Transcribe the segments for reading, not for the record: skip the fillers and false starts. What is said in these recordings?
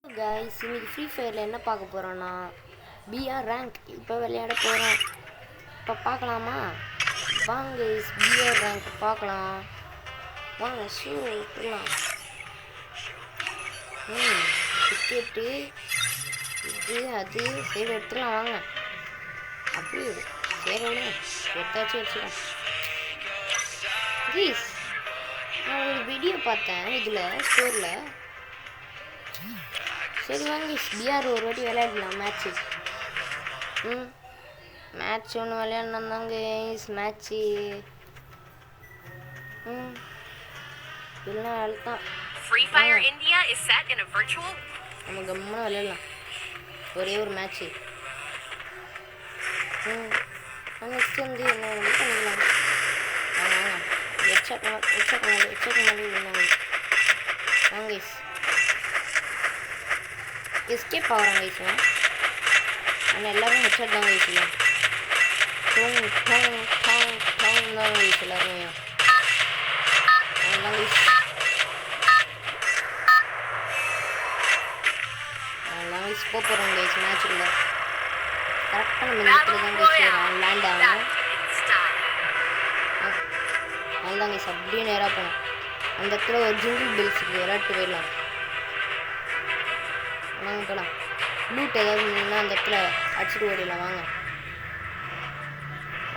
guys, இன்னைக்கு free ஃபயரில் என்ன பார்க்க போகிறோன்னா பிஆர் ரேங்க் இப்போ விளையாட போகிறோம். இப்போ பார்க்கலாமா? வாங்க பிஆர் ரேங்க் பார்க்கலாம். வாங்க ஷூ விட்டுலாம். டிக்கெட்டு இது அது சரி எடுத்துக்கலாம். வாங்க அப்படி சரி விடுங்க, எடுத்தாச்சும் வச்சுக்கலாம். ப்ளீஸ், நான் ஒரு வீடியோ பார்த்தேன் இதில் ஸ்டோரில். சரி வாங்க பிஆர் ஒரு வாட்டி விளையாடலாம் மேட்ச்சு. மேட்ச் ஒன்று விளையாடினாங்க மேட்ச்சு. இல்லைனா அழுத்தான். நம்ம கம்முன்னு விளையாடலாம் ஒரே ஒரு மேட்ச்சு. நெக்ஸ்ட் வந்து என்ன பண்ணிக்கலாம். வாங்க வாங்க எஸ்கேப் ஆகிறாங்க கைஸ்லாம். ஆனால் எல்லோரும் ஹெட்செட் தான் கைஸ்லாம். தான் கைஸ் எல்லாருமே. அதெல்லாம் கைஸ் போகிறோம் கைஸ் மேட்சுக்குள்ள. கரெக்டாக நம்ம இடத்துல தான் கைஸ் லேண்ட் ஆகணும். அதுதான் கைஸ் அப்படியே நேராக போனோம். அந்த இடத்துல ஒரு ஜிங்கிள் பெல்ஸுக்கு விளையாட்டு போயிடலாம். வாங்க போகலாம். லூட் ஏதாவது இருந்ததுன்னா அந்த இடத்துல அடிச்சுட்டு ஓடிடலாம். வாங்க.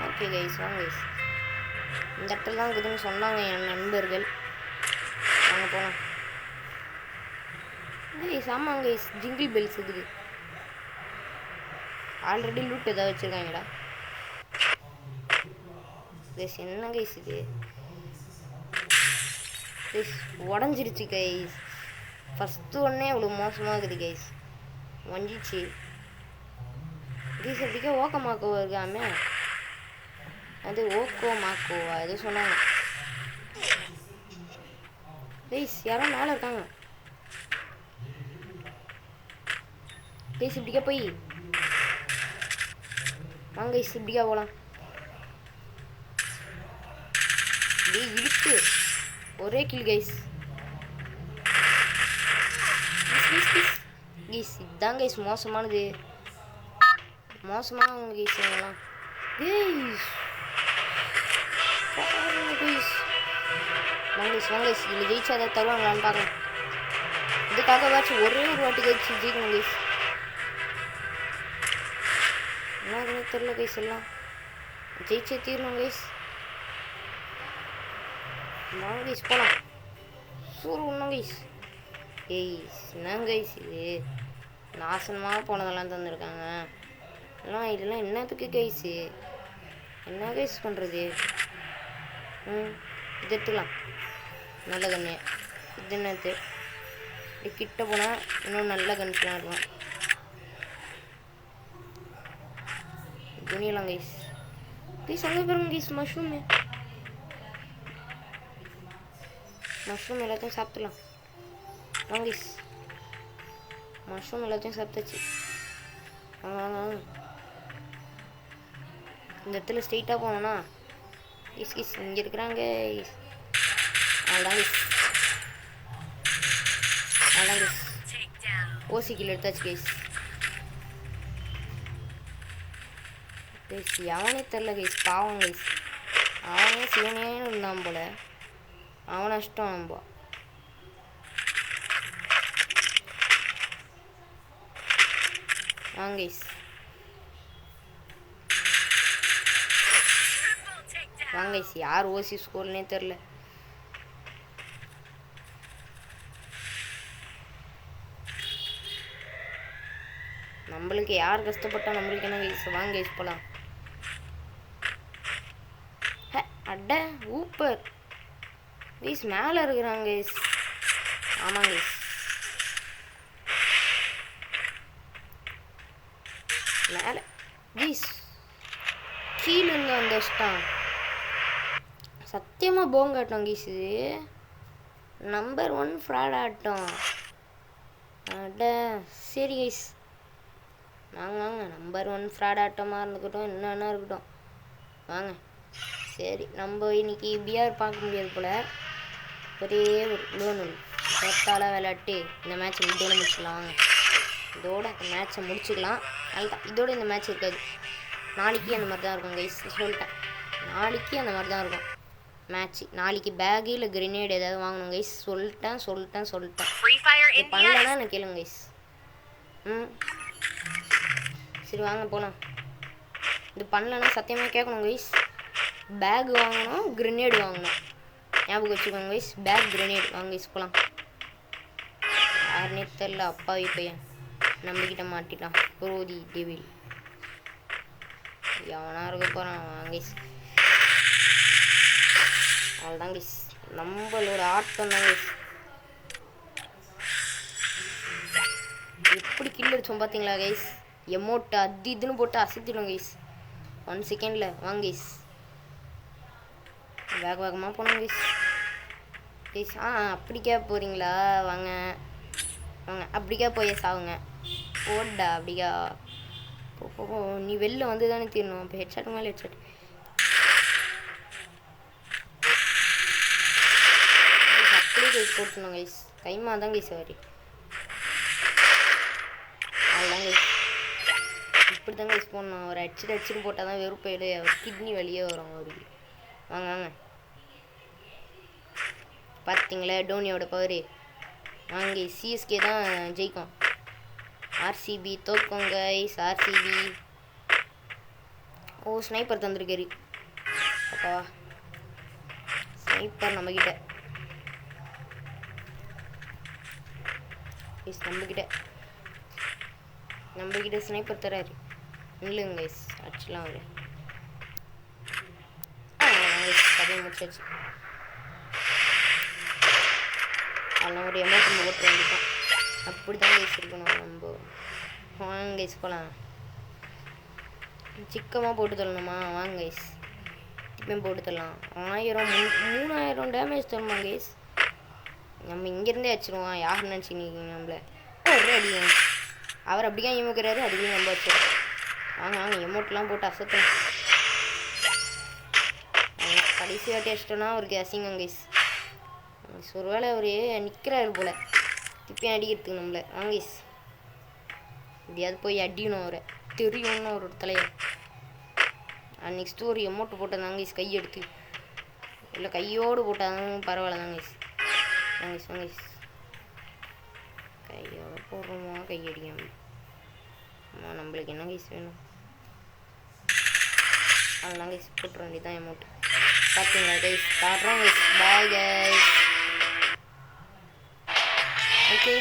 ஓகே கைஸ், வாங்க கைஸ். இந்த இடத்துல தான் இருக்குதுன்னு சொன்னாங்க என் நண்பர்கள். வாங்க போகலாம் கைஸ். ஆமாங்க கைஸ், ஜிங்கிள் பெல்ஸ் இருக்குது. ஆல்ரெடி லூட் ஏதாவது வச்சுருக்காங்கடா கைஸ். என்ன கைஸ் இது கைஸ்? உடஞ்சிருச்சு கைஸ். ஃபஸ்ட்டு ஒன்றே அவ்வளோ மோசமாக இருக்குது கைஸ். வஞ்சிச்சு கைஸ். அப்படிக்கா ஓக்கமாக்கோவா இருக்காமே, அது ஓக்கோ மாக்கோவா எதோ சொன்னாங்க கைஸ். யாரோ மேலே இருக்காங்க கைஸ். இப்படிக்கா போய் வாங்க கைஸ், இப்படிக்கா போகலாம். அப்படியே இழுத்து ஒரே கில் கைஸ். கைஸ் இதுதான் கைஸ் மோசமானது. மோசமானவங்க கைஸ் இவங்கலாம். கைஸ் வாங்க கைஸ், இதில் ஜெயிச்சா அதை தருவாங்களான்னு பார்க்கலாம். இதுக்காக வாச்சும் ஒரே ஒரு வாட்டி கைஸ் ஜெயிக்கணும் கைஸ். என்ன தெரியல கைஸ், எல்லாம் ஜெயிச்சே தீரணும் கைஸ். வாங்க கைஸ் போகலாம். சூறு ஒன்றும் கைஸ். கைஸ் என்ன கைஸ் இது? நாசனமாக போனதெல்லாம் தந்துருக்காங்க. இதெல்லாம் என்னத்துக்கு கைஸு? என்ன கைஸ் பண்ணுறது? இது எடுத்துக்கலாம். நல்ல கன்று. இது என்னது? இது கிட்ட போனால் இன்னும் நல்ல கன்றுலாம் இருக்கும். துணியெல்லாம் கைஸ். கைஸ் அங்கே பாருங்க கைஸ், மஷ்ரூம் எல்லாத்தையும் சாப்பிட்டுலாம். வாங்க கைஸ், மஷ்ரூம் எல்லாத்தையும் சாப்பிட்டாச்சு. வாங்க வாங்க வாங்க. இந்த இடத்துல ஸ்ட்ரெயிட்டாக போனோன்னா கைஸ் கைஸ் இங்கே இருக்கிறாங்க கைஸ். அவ்வளோதான் கைஸ், அவ்வளோதான் கைஸ். ஓசி கீழே எடுத்தாச்சு கைஸ். கைஸ் எவனே தெரில கைஸ், பாவம் கைஸ். அவனே சிவனே இருந்தான் போல, அவனை இஷ்டம் நம்ப. வாங்க கைஸ், வாங்க கைஸ். யார் ஓசி ஸ்கூல்னே தெரில. நம்மளுக்கு யார் கஷ்டப்பட்டா நம்மளுக்கு என்ன கைஸ். வாங்க கைஸ் போகலாம். அட ஊப்பர் கைஸ், மேலே இருக்கிறாங்க கைஸ். ஆமாங்க கைஸ், மேலே கைஸ். கீழே இருந்து வந்த இஷ்டம் சத்தியமாக போங்காட்டம் கைஸ். இது நம்பர் 1 ஃப்ராட் ஆட்டம். அட சரி கைஸ், வாங்க வாங்க. நம்பர் 1 ஃப்ராட் ஆட்டமாக இருந்துக்கிட்டோம், என்னென்ன இருக்கட்டும். வாங்க சரி, நம்ம இன்னைக்கு பிஆர் பார்க்க முடியாது போல். ஒரே ஒரு லோன் தோத்தால விளையாட்டு இந்த மேட்ச் இதோட முடிச்சுக்கலாம் வாங்க. இதோட இந்த மேட்ச்சை முடிச்சுக்கலாம். அதுதான் இதோட இந்த மேட்ச் இருக்காது. நாளைக்கு அந்த மாதிரி தான் இருக்கும் கைஸ், சொல்லிட்டேன். நாளைக்கு அந்த மாதிரி தான் இருக்கும் மேட்ச்சு. நாளைக்கு பேகு இல்லை கிரினேட் ஏதாவது வாங்கணும் கைஸ். சொல்லிட்டேன் பண்ணலன்னா எனக்கு கேளுங்க கைஸ். சரி வாங்க போகலாம். இது பண்ணலன்னா சத்தியமாக கேட்கணும் கைஸ். பேக் வாங்கணும், கிரினேட் வாங்கணும், ஞாபகம் வச்சுக்கோங்க கைஸ். பேக் கிரினேட் வாங்க கைஸ் போகலாம். யாருன்னே தெரில, அப்பாவி பையன் நம்மக்கிட்ட மாட்டிட்டான். புரோதி டெவில் எவனா இருக்க போகிறான். வாங்க கைஸ். அவ்வளோதான் கைஸ், நம்மளோட ஆட்டம் தான் கைஸ். எப்படி கில் அடிச்சோம் பார்த்தீங்களா கைஸ். எமௌண்ட் அது இதுன்னு போட்டு அசத்திடும் கைஸ் 1 செகண்டில். வாங்க கைஸ், வேகமாக போனோம் கைஸ். கைஸ் அப்படிக்கா போகிறீங்களா? வாங்க வாங்க, அப்படிக்கா போய் சாவுங்க. ஓடா அப்படிக்கா போ. நீ வெளில வந்து தானே தீரணும். இப்போ ஹெட்ஷாட் மேலே ஹெட்ஷாட். அப்படியே கைஸ் போட்டுணும் கைஸ். கைமா தான் கைஸ் வரி. அதுதான் கைஸ், இப்படி தான் கைஸ் போடணும். ஒரு அடிச்சுட்டு போட்டால் தான் வெறுப்பையில கிட்னி வெளியே வரும் அவருக்கு. வாங்க வாங்க, பார்த்தீங்களா டோனியோட பவர். வாங்க சிஎஸ்கே தான் ஜெயிக்கும், ஆர்சிபி தோக்கும் கைஸ். ஆர்சிபி. ஓ ஸ்னைப்பர் தந்துருக்காரு. அப்பா ஸ்னைப்பர் நம்மக்கிட்ட நம்மக்கிட்ட ஸ்னைப்பர் தராரு. இல்லைங்க கைஸ், ஆக்சுவலாக அவர் கதையை முடிச்சாச்சு. அதெல்லாம் ஒரு எமௌண்ட் நம்ம போட்டு வந்துட்டோம். அப்படி தான் கைஸ் இருக்கணும் நம்ம. வாங்க கைஸ் போகலாம். சிக்கமாக போட்டு தரணுமா? வாங்க கைஸ், இப்போ போட்டு தரலாம். 3000 டேமேஜ் தரணுமா கைஸ்? நம்ம இங்கேருந்தே அடிச்சிடுவோம். யார் நினச்சிக்கிங்க நம்மள? ஒரே அடிங்க. அவர் அப்படிதான் இமுக்கிறாரு, அதுக்குள்ளே நம்ம வச்சிடும். வாங்க வாங்க, எமௌண்ட்லாம் போட்டு அசத்தலாம். கடைசி வாட்டி அடிச்சிட்டோன்னா அவருக்கு அசிங்கம் கைஸ். ஒருவேளை அவர் நிற்கிறாரு போல் திருப்பியும் அடிக்கிறதுக்கு நம்மள. வாங்க கைஸ், எப்படியாவது போய் அடிக்கணும் அவரை, தெரியும்னு அவரோட தலையை. நெக்ஸ்ட்டு ஒரு எமௌண்ட் போட்டதாங்க கைஸ், கையெடுத்து. இல்லை கையோடு போட்டாலும் பரவாயில்ல தாங்க கைஸ். வாங்க கைஸ், வாங்க கைஸ், கையோட போடுறோமா கையடிக்காம? ஆமாம், நம்மளுக்கு என்ன கைஸ் வேணும்? அதெல்லாம் கைஸ் போட்டுற வேண்டியதான் அமௌண்ட். பார்த்தீங்களா கைஸ், காட்டுறோம் கைஸ். Bye guys. ஓகே.